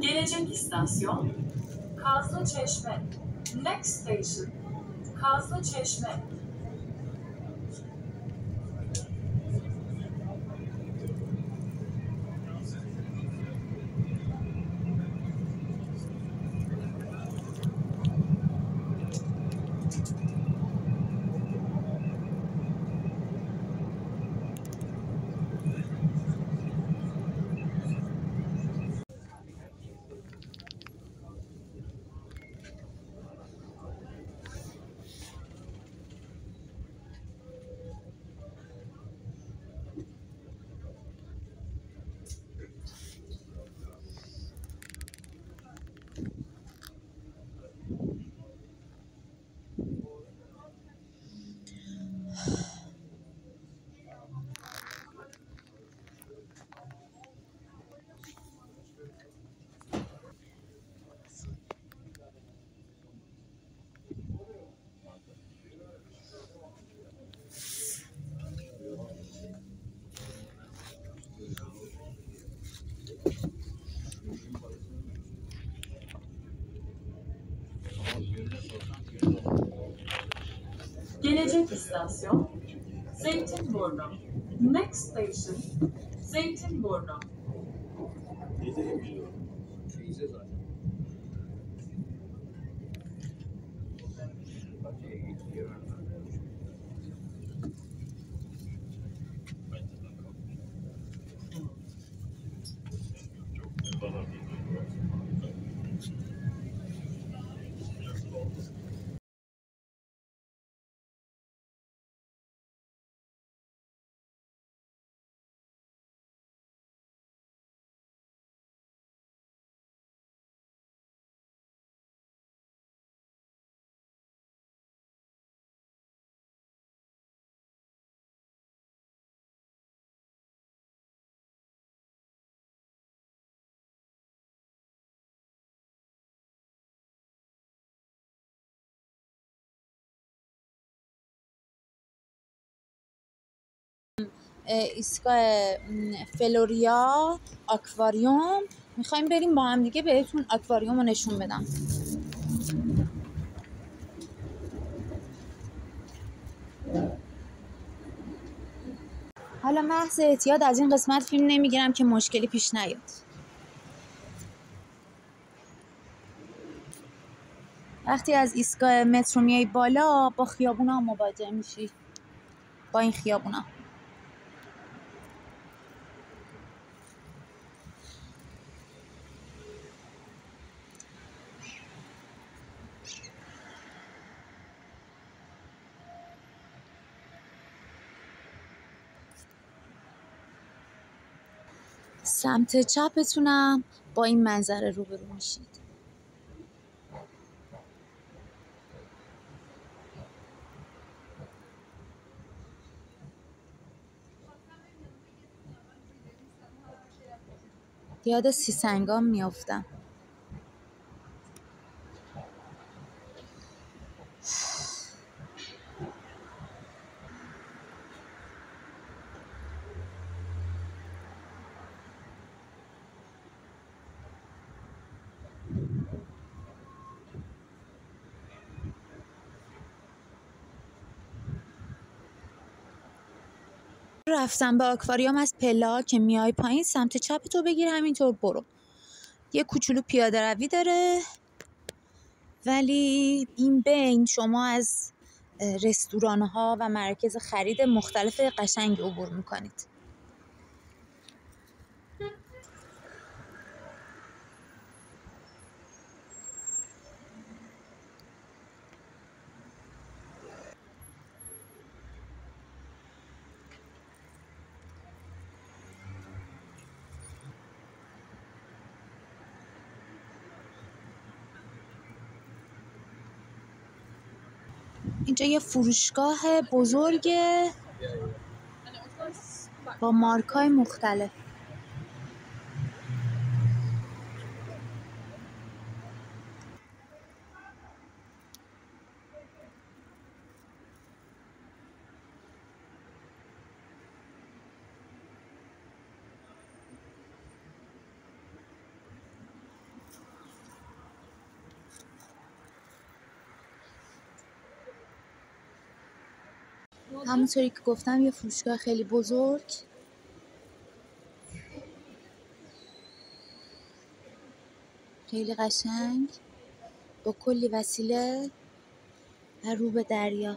Gelecek istasyon Kazlıçeşme. Next station Kazlıçeşme. Gelecek istasyon Zeytinburnu. Next station Zeytinburnu. ایستگاه فلوریا آکواریوم میخوایم بریم با هم دیگه بهتون آکواریوم رو نشون بدم. حالا محض احتیاط از این قسمت فیلم نمیگیرم که مشکلی پیش نیاد. وقتی از ایستگاه مترو میای بالا با خیابونا مواجه میشی، با این خیابونا. سمت چپتونم با این منظره روبرو میشید. یاد سیسنگام میافتم. رفتم به آکواریوم از پلا که میای پایین سمت چپ تو بگیر همینطور برو. یه کوچولو پیاده روی داره ولی این بین شما از رستوران ها و مراکز خرید مختلف قشنگ عبور میکنید. اینجا یه فروشگاه بزرگه با مارکای مختلف. همونطوری که گفتم یه فروشگاه خیلی بزرگ، خیلی قشنگ با کلی وسیله و رو به دریا.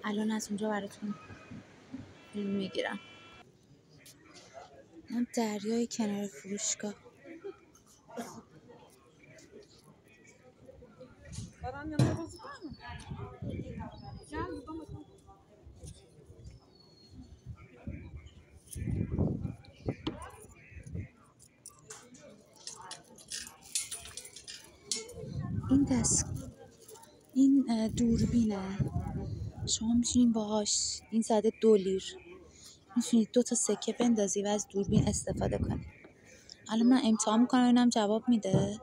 الان از اونجا براتون فیلم میگیرم. اون دریای کنار فروشگاه. این دوربینه، شما میتونین باهاش، این زده 2 لیر، میتونید 2 تا سکه بندازی و از دوربین استفاده کنی. الان من امتحان میکنم اینم جواب میده.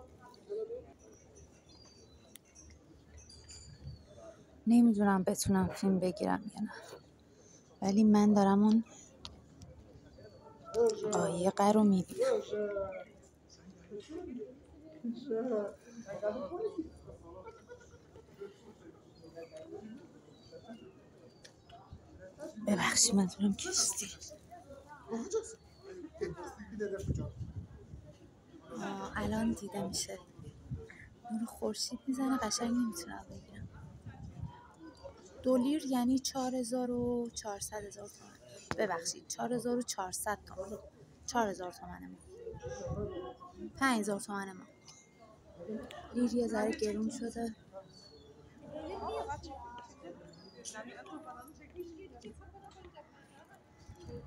نمیدونم بتونم فیلم بگیرم یا نه، ولی من دارم اون قایقه رو میبینم. ببخشید من دارم کشتی. الان دیده میشه، نور خورشید میزنه قشنگ نمیتونم بگیرم. 2 لیر یعنی 4400 تومان. ببخشید 4400 تومان. 4000 تومان ما. 5000 تومان ما. لیر یه ذره گرون شده.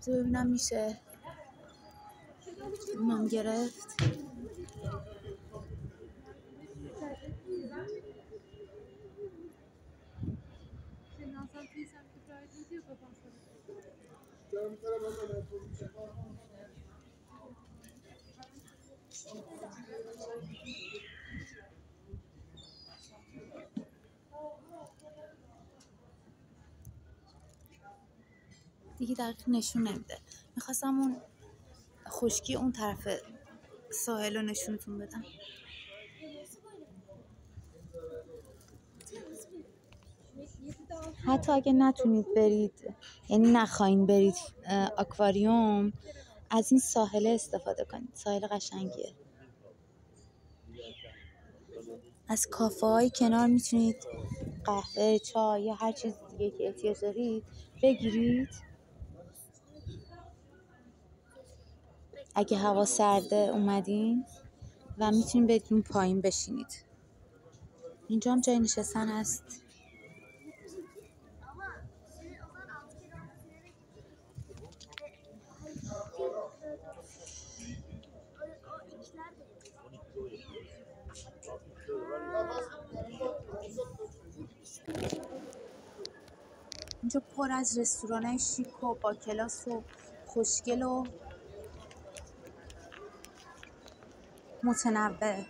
ببینم میشه اونم گرفت. دیگه دقیق نشون نمیده. میخواستم اون خشکی اون طرف ساحل رو نشونتون بدم. حتی اگه نتونید برید، یعنی نخواین برید آکواریوم، از این ساحل استفاده کنید. ساحل قشنگیه. از کافه های کنار میتونید قهوه، چای یا هر چیز دیگه که احتیاج دارید بگیرید. اگه هوا سرده اومدین و میتونید برید اون پایین بشینید. اینجا هم جای نشستن هست. اینجا پر از رستوران‌های شیک و با کلاس و خوشگل و متنوع.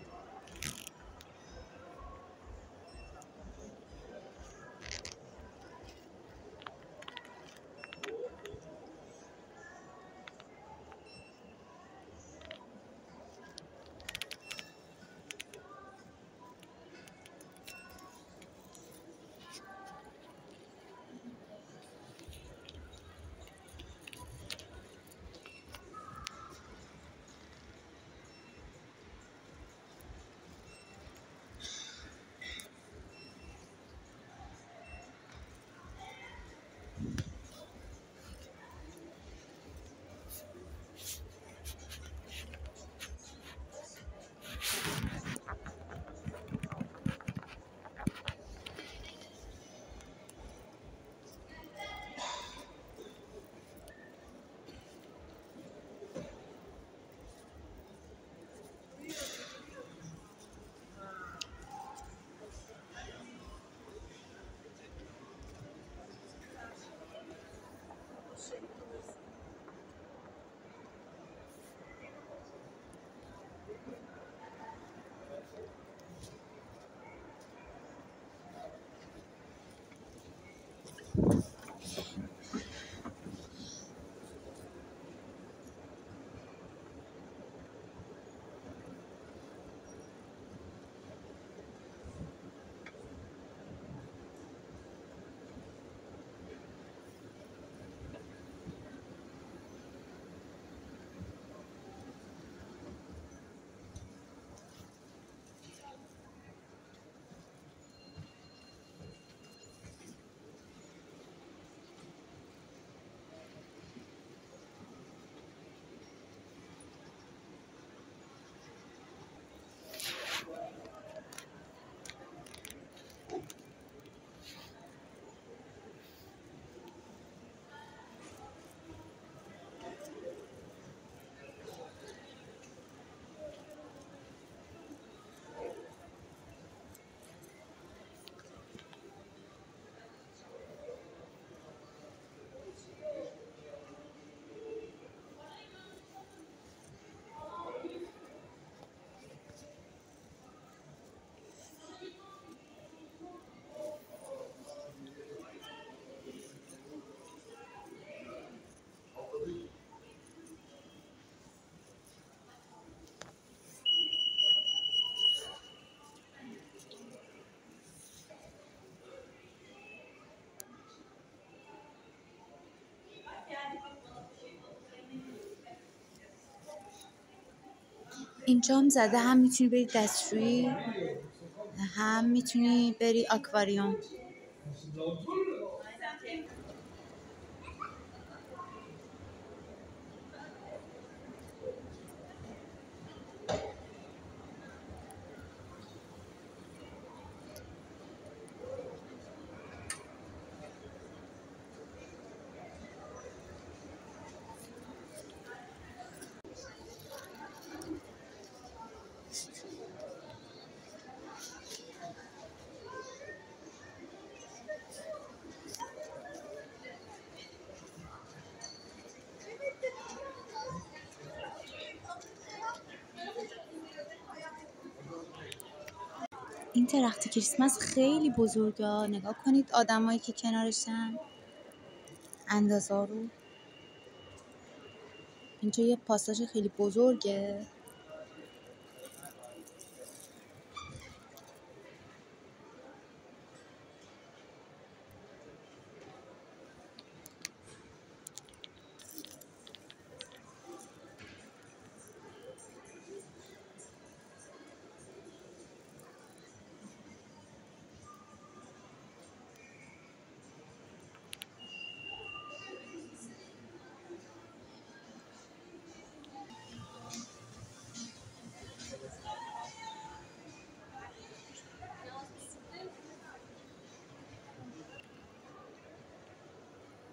اینجا هم زده هم میتونی بری دستشویی هم میتونی بری آکواریوم. این درخت کریسمس خیلی بزرگه، نگاه کنید آدمایی که کنارشن، اندازه رو. اینجا یه پاساژ خیلی بزرگه.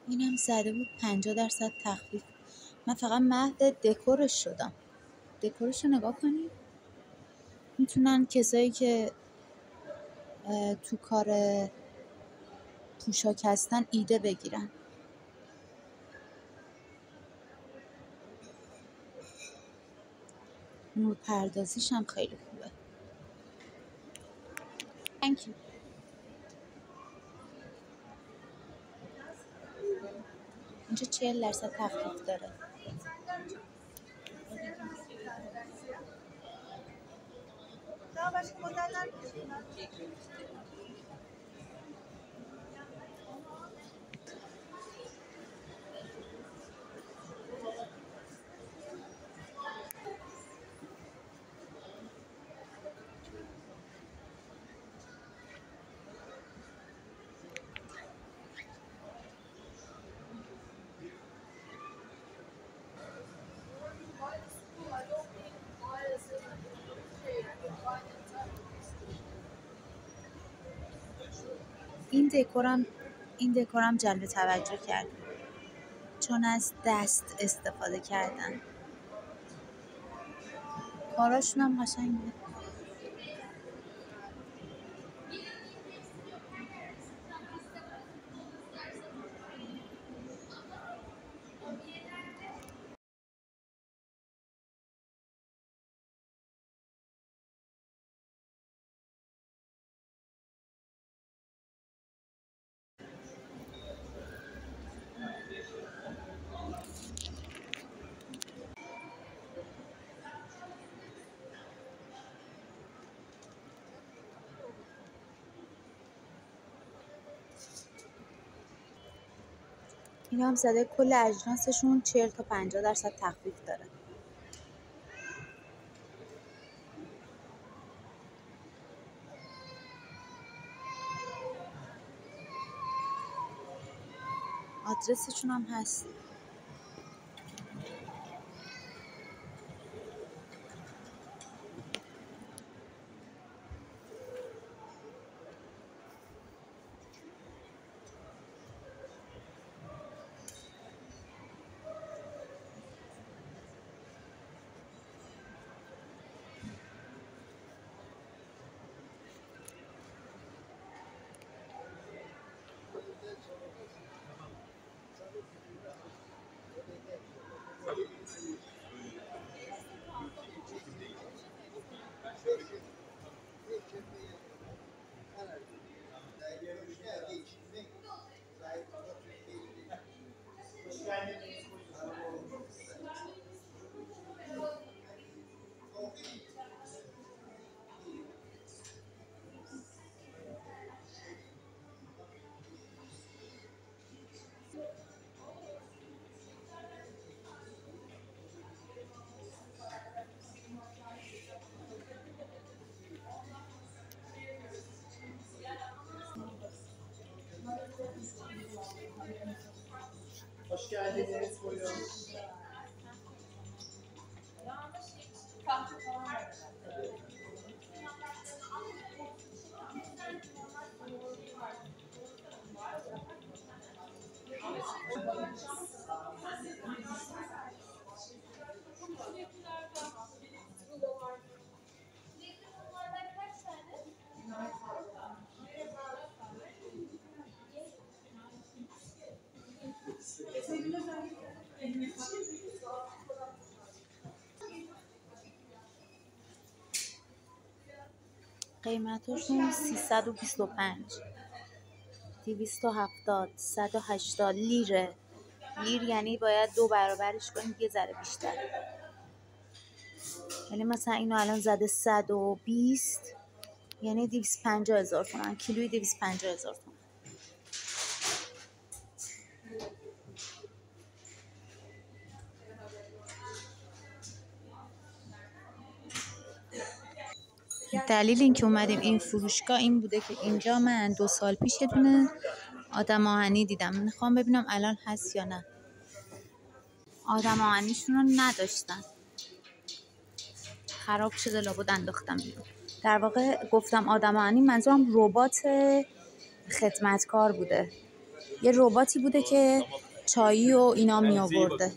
اینم زده بود 50% تخفیف. من فقط مهد دکورش شدم. دکورش رو نگاه کنید. میتونن کسایی که تو کار پوشاک هستن ایده بگیرن. نور پردازیش هم خیلی خوبه. Thank you. اینجا 40% تخفیف داره. این دکورم جلب توجه کرد چون از دست استفاده کردن. کاراشون هم قشنگه. اینا هم زده کل اجناسشون 40 تا 50% تخفیف داره. آدرسشون هم هست. Hoş geldiniz. Buyurun. قیمتشون 325 270 180 لیره. لیر یعنی باید 2 برابرش کنید یه ذره بیشتر. یعنی مثلا اینو الان زده 120 یعنی 250,000 تومان. کیلوی 250,000 تومان. دلیل اینکه اومدیم این فروشگاه این بوده که اینجا من 2 سال پیش یه دونه آدم آهنی دیدم. میخوام ببینم الان هست یا نه. آدم آهنیشون رو نداشتن، خراب شده، لابد انداختم بیرون. در واقع گفتم آدم آهنی، منظورم ربات خدمتکار بوده. یه رباتی بوده که چایی و اینا می آورده.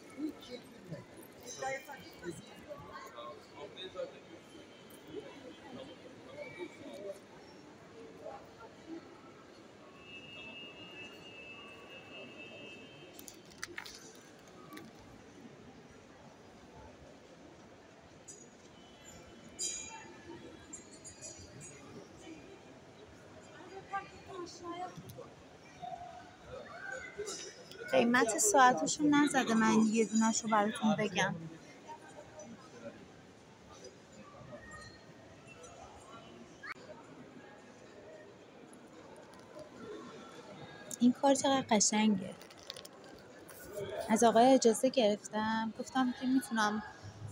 قیمت ساعتشو نزده، من یه دونه‌شو براتون بگم. این کار چقدر قشنگه. از آقای اجازه گرفتم، گفتم که میتونم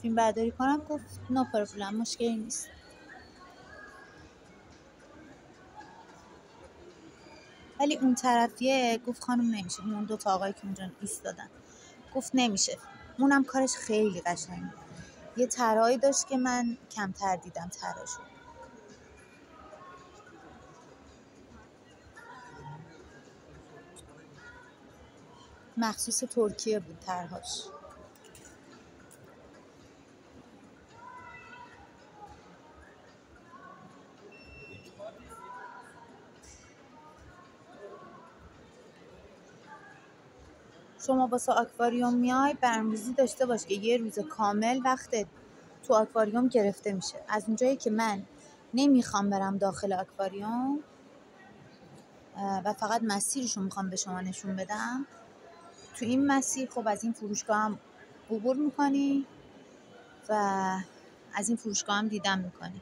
فیلم برداری کنم. گفت نو پروبلم، مشکلی نیست. ولی اون طرفیه گفت خانم نمیشه. اون 2 تا آقایی که اونجا ایستادن گفت نمیشه. اونم کارش خیلی قشنگه. یه طرحی داشت که من کمتر دیدم طرحشو. مخصوص ترکیه بود طرحاش. شما واسه آکواریوم میای برنامه‌ریزی داشته باش که یه روز کامل وقت تو آکواریوم گرفته میشه. از اونجایی که من نمیخوام برم داخل آکواریوم و فقط مسیرشو میخوام به شما نشون بدم، تو این مسیر خب از این فروشگاه هم عبور میکنی و از این فروشگاه هم دیدن میکنی.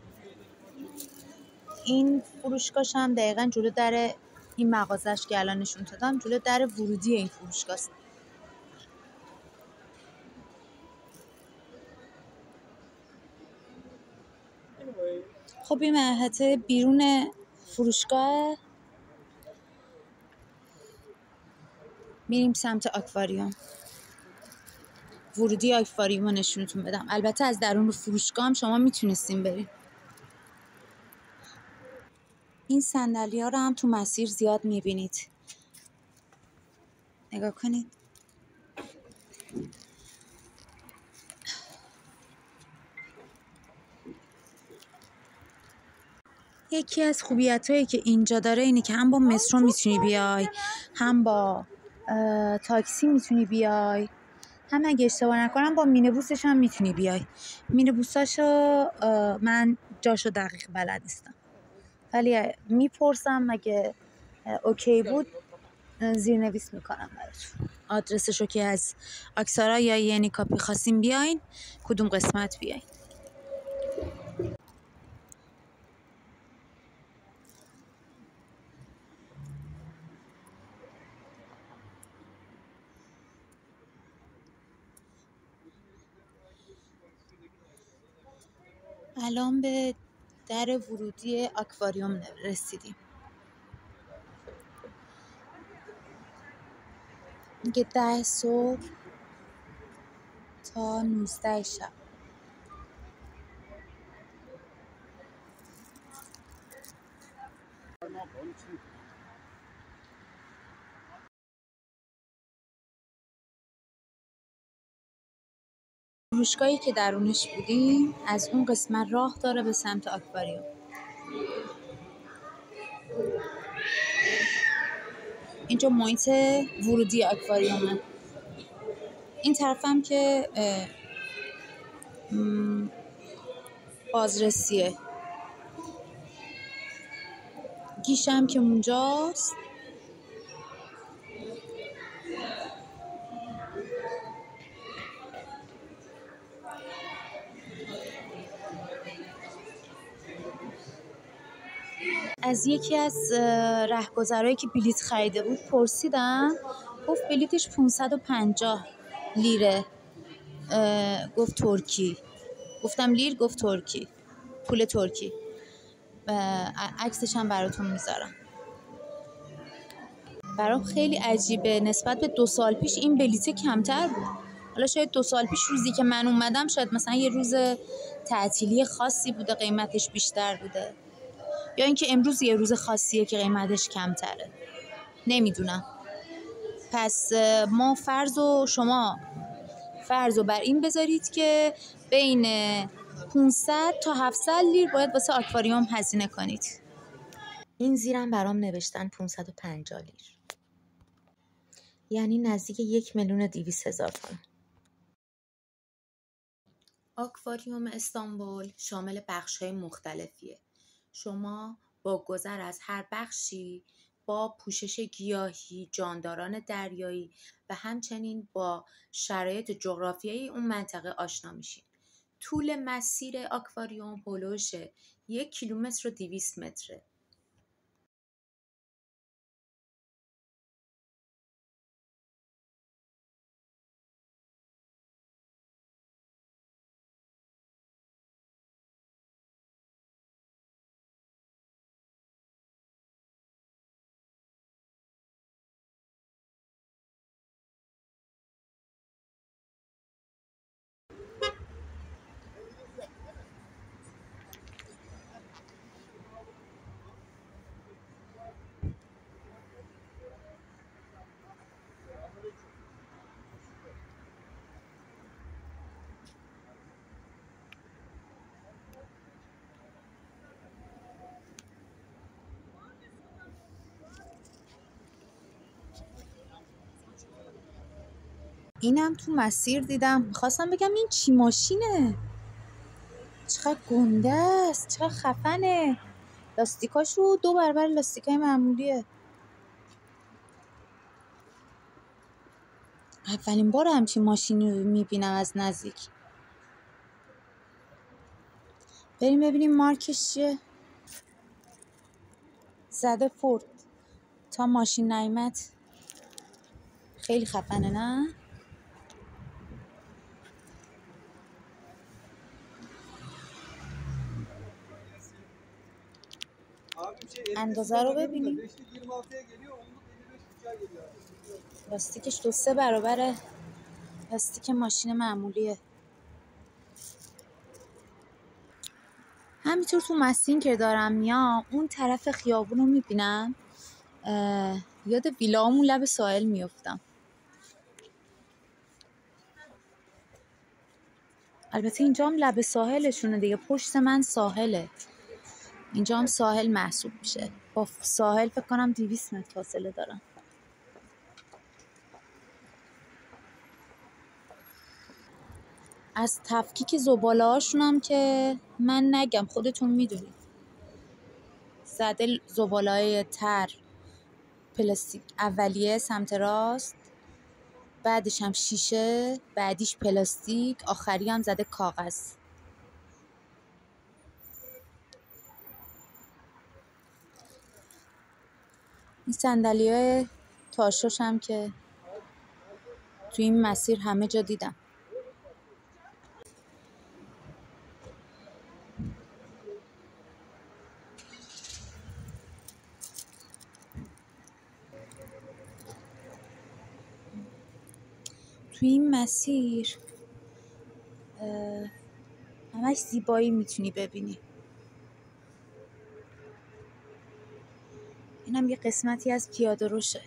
این فروشگاهش هم دقیقاً جلو در این مغازش که الان نشون دادم، جلو در ورودی این فروشگاه است. خب این محطه بیرون فروشگاه، میریم سمت آکواریوم. ورودی آکواریوم رو نشونتون بدم. البته از درون فروشگاه هم شما میتونستین بریم. این صندلی‌ها رو هم تو مسیر زیاد میبینید. نگاه کنید. یکی از خوبیتایی که اینجا داره اینه که هم با مترو میتونی بیای، هم با تاکسی میتونی بیای، هم اگه اشتباه نکنم با مینیبوسش هم میتونی بیای. مینیبوساشو من جاشو دقیق بلد نیستم، ولی میپرسم اگه اوکی بود زیرنویس میکنم براتون آدرسشو که از آکسارا یا یعنی کاپی خواستیم بیاین کدوم قسمت بیاین. الان به در ورودی آکواریوم رسیدیم. میگه 10 صبح تا 19 شب. فروشگاهی که درونش بودیم از اون قسمت راه داره به سمت آکواریوم. اینجا محیط ورودی آکواریومه. این طرفم که بازرسیه. گیشم که اونجاست. از یکی از رهگذرایی که بلیط خریده بود پرسیدم، گفت بلیطش 550 لیره. گفت ترکی. گفتم لیر، گفت ترکی، پول ترکی. عکسش هم براتون میذارم. برام خیلی عجیبه، نسبت به 2 سال پیش این بلیط کمتر بود. حالا شاید 2 سال پیش روزی که من اومدم شاید مثلا یه روز تعطیلی خاصی بوده قیمتش بیشتر بوده، یا اینکه امروز یه روز خاصیه که قیمتش کمتره، نمیدونم. پس ما شما فرض رو بر این بذارید که بین 500 تا 700 لیر باید واسه آکواریوم هزینه کنید. این زیرم برام نوشتن 550 لیر، یعنی نزدیک 1,200,000 تومان. آکواریوم استانبول شامل بخش‌های مختلفیه. شما با گذر از هر بخشی با پوشش گیاهی، جانداران دریایی و همچنین با شرایط جغرافیایی اون منطقه آشنا میشین. طول مسیر آکواریوم هولوش 1 کیلومتر و 200 متره. اینم تو مسیر دیدم، میخواستم بگم این چی ماشینه، چقدر گنده است، چقدر خفنه. لاستیکاشو 2 برابر لاستیکای معمولیه. اولین بار همچین ماشینی رو میبینم از نزدیک. بریم ببینیم مارکش چیه. زده فورد. تا ماشین نیامد. خیلی خفنه نه؟ اندازه رو ببینیم. لاستیکش 2-3 برابر لاستیک ماشین معمولیه. همینطور تو مسیر که دارم میام اون طرف خیابون رو میبینم، یاد ویلامون لب ساحل میافتم. البته اینجا هم لب ساحلشونه دیگه، پشت من ساحله. اینجا هم ساحل محسوب میشه. با ساحل فکر کنم 200 متر فاصله دارم. از تفکیک زباله هاشون هم که من نگم، خودتون میدونید. زده زباله های تر پلاستیک اولیه سمت راست، بعدش هم شیشه، بعدیش پلاستیک، آخری هم زده کاغذ. این صندلی‌های تاشوش هم که تو این مسیر همه جا دیدم. توی این مسیر همش زیبایی میتونی ببینی. اینم یه قسمتی از پیاده روشه.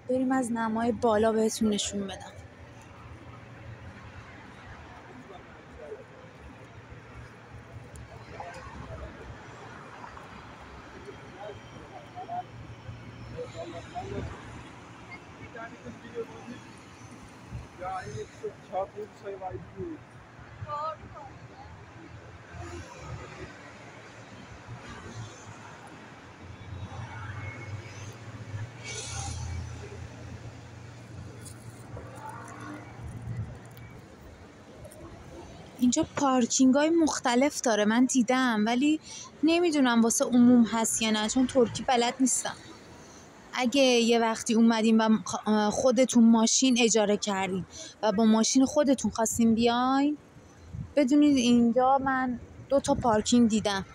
بریم از نمای بالا بهتون نشون بدم. اینجا پارکینگ های مختلف داره، من دیدم، ولی نمیدونم واسه عموم هست یا نه، چون ترکی بلد نیستم. اگه یه وقتی اومدین و خودتون ماشین اجاره کردین و با ماشین خودتون خواستین بیاین، بدونید اینجا من 2 تا پارکینگ دیدم.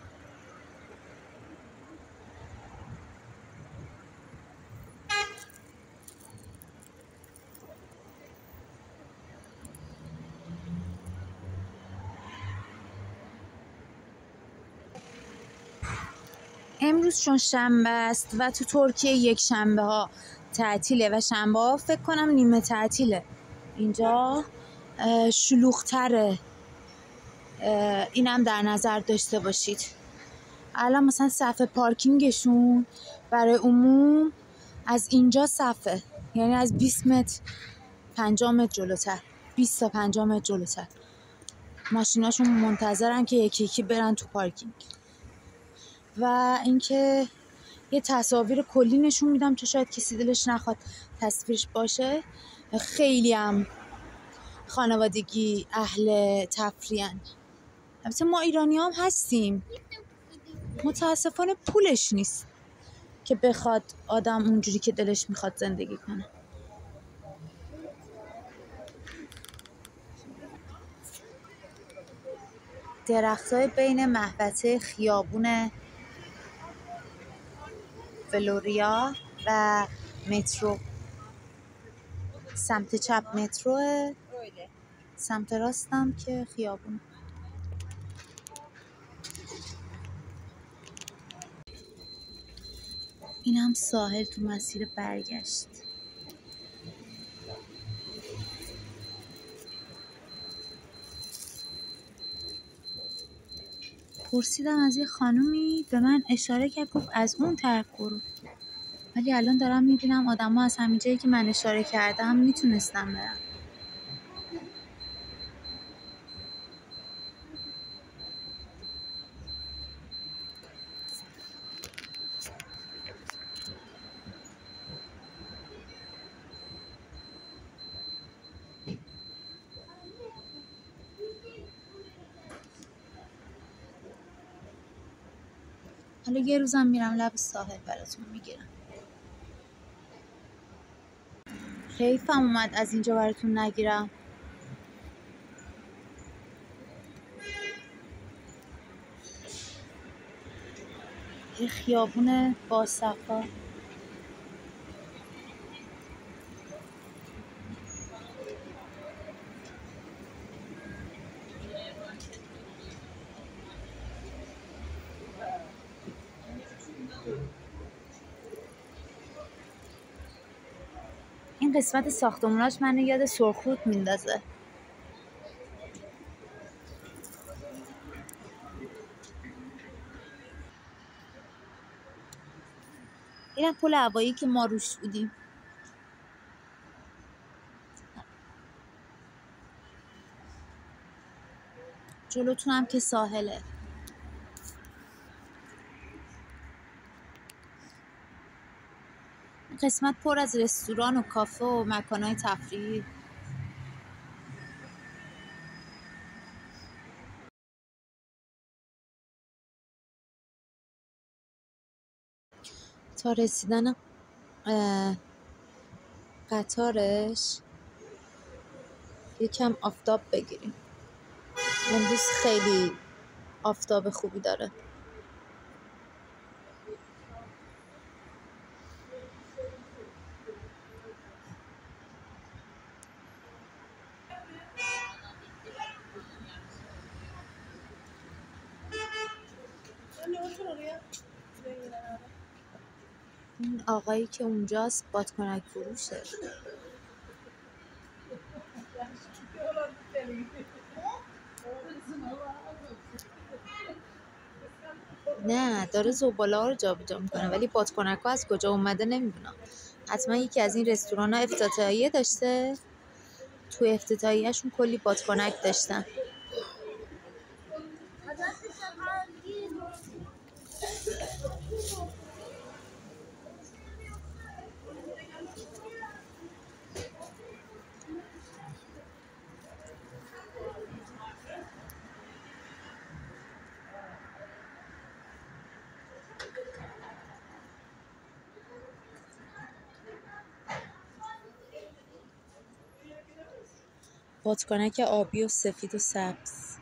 امروز چون شنبه است و تو ترکیه یک شنبه ها تعطیله و شنبه ها فکر کنم نیمه تعطیله. اینجا شلوغ‌تره، اینم در نظر داشته باشید. الان مثلا صف پارکینگشون برای عموم از اینجا صفه، یعنی از 20 متر 50 متر جلوتر، 20 تا 50 متر جلوتر ماشیناشون منتظرن که یکی یکی برن تو پارکینگ. و اینکه یه تصاویر کلی نشون میدم چون شاید کسی دلش نخواد تصویرش باشه. خیلی هم خانوادگی اهل تفریحن. البته ما ایرانی هم هستیم، متاسفانه پولش نیست که بخواد آدم اونجوری که دلش میخواد زندگی کنه. درختای بین محوطه خیابون فلوریا و مترو. سمت چپ متروه، سمت راستم که خیابون. این هم ساحل تو مسیر برگشت. پرسیدم از یه خانومی، به من اشاره کرد، گفت از اون طرف برو. ولی الان دارم میبینم آدم ها از همین جایی که من اشاره کردم میتونستم برم. حالا یه روزم میرم لب ساحل براتون میگیرم. حیفم اومد از اینجا براتون نگیرم. یه خیابون با صفا. این قسمت ساختموناش منو یاد سرخرود میندازه. اینم پل هوایی که ما روش بودیم. جلوتون هم که ساحله. قسمت پر از رستوران و کافه و مکانهای تفریحی. تا رسیدن قطارش یکم آفتاب بگیریم. امروز خیلی آفتاب خوبی داره. این آقایی که اونجاست بادکنک فروشه. نه داره زباله‌ها رو جابجا میکنه، ولی بادکنک‌ها از کجا اومده نمیدونم. حتما یکی از این رستوران‌ها افتتاحیه داشته، تو افتتاحیه‌شون کلی بادکنک داشتن. بادکنک آبی و سفید و سبز.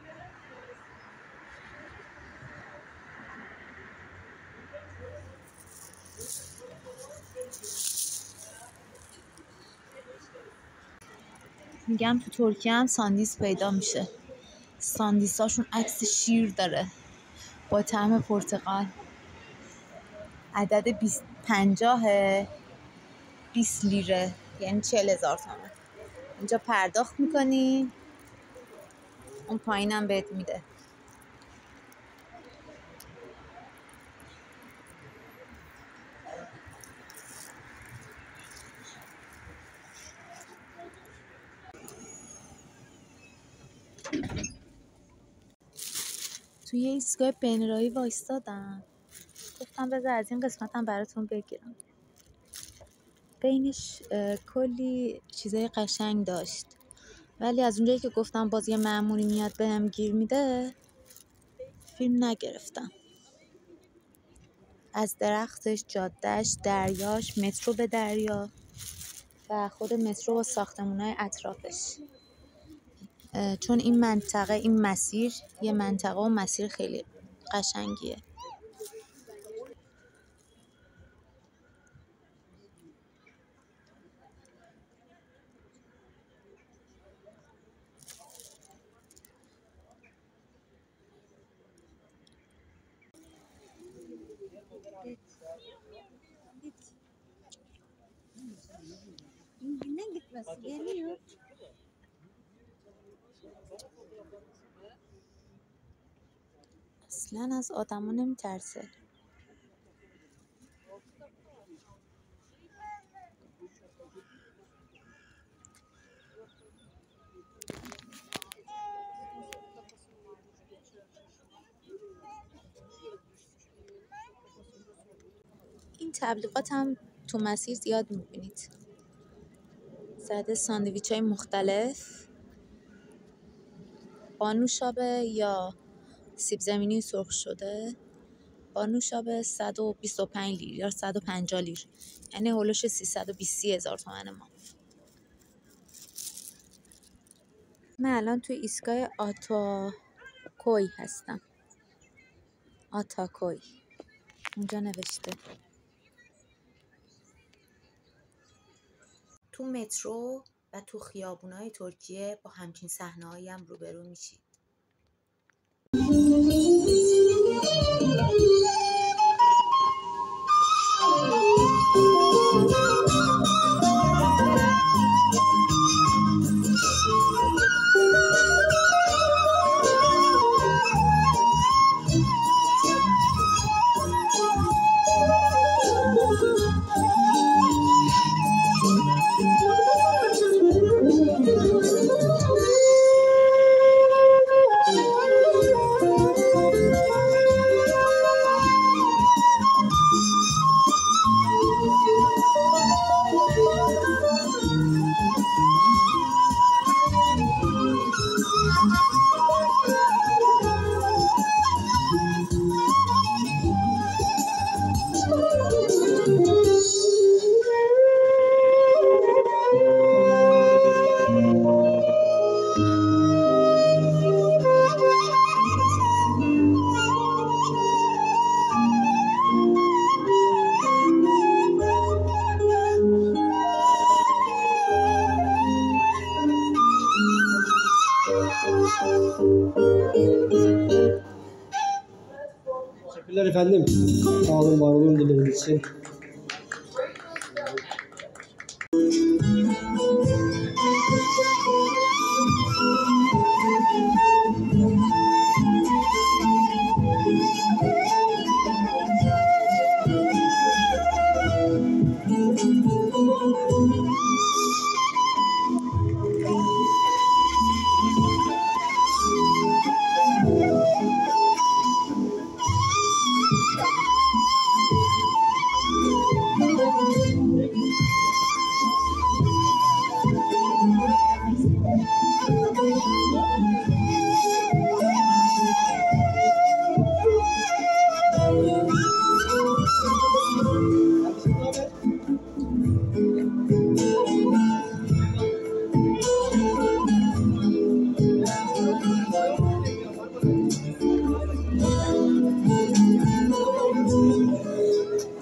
میگم تو ترکیه هم ساندیس پیدا میشه. ساندیساشون عکس شیر داره با طعم پرتقال. عدد 20 لیره، یعنی 40,000 تومان. اینجا پرداخت میکنی، اون پایینم بهت میده. توی یه ایستگاه بینرایی وایستادم، گفتم بذار از این قسمتم براتون بگیرم. بینش کلی چیزای قشنگ داشت، ولی از اونجایی که گفتم باز یه مأموری میاد بهم گیر میده، فیلم نگرفتم. از درختش، جادهش، دریاش، مترو به دریا و خود مترو و ساختمونای اطرافش. چون این منطقه، این مسیر یه منطقه و مسیر خیلی قشنگیه. Ne gitmesi geliyor. اصلا از آدما نمیترسه. این تبلیغات هم تو مسیر زیاد میبینید. زده ساندویچ های مختلف با نوشابه یا سیب زمینی سرخ شده. با نوشابه 125 لیر یا 150 لیر، یعنی هولوش 320,000 تومان ما. من الان توی ایستگاه آتاکوی هستم. آتاکوی اونجا نوشته. تو مترو و تو خیابونای ترکیه با همچین صحنه‌هایی هم روبرو میشید. Teşekkürler efendim. Sağ olun, var olun, dinlediğiniz için.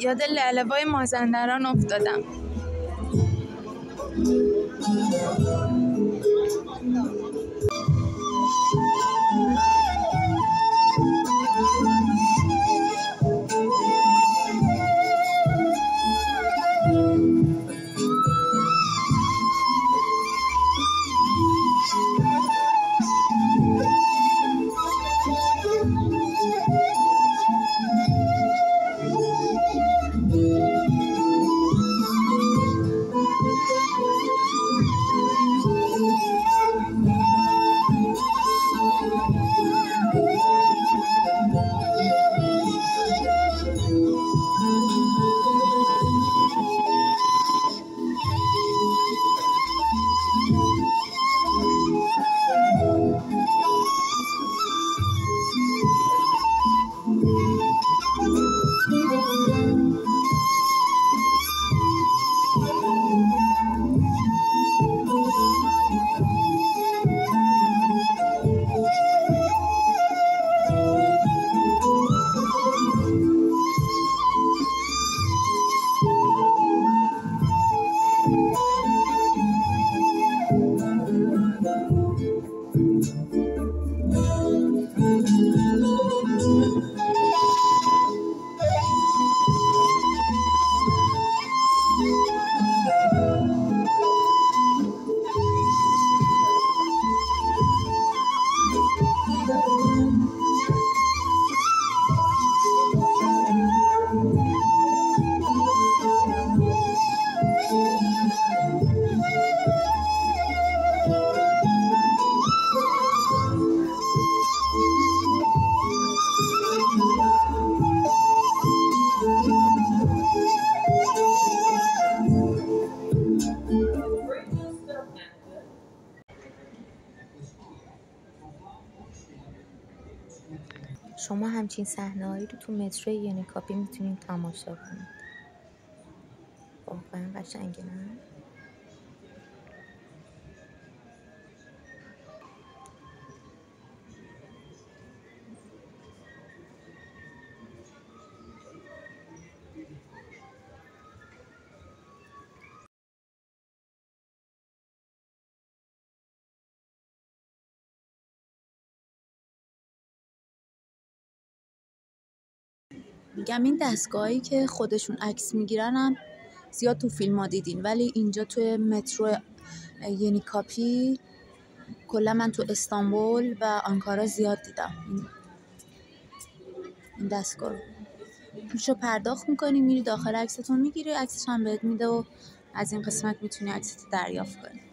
یاد لاله‌وای مازندران افتادم. شما همچین صحنه‌هایی رو تو مترو ینیکاپی میتونید تماشا کنید. واقعا قشنگه نه؟ میگم این دستگاهایی که خودشون عکس میگیرن هم زیاد تو فیلم ها دیدین، ولی اینجا توی مترو ینیکاپی کلا من تو استانبول و آنکارا زیاد دیدم این دستگاه رو. پولشو پرداخت میکنی، میری داخل، عکستون میگیری، عکسش هم بهت میده و از این قسمت میتونی عکست دریافت کنی.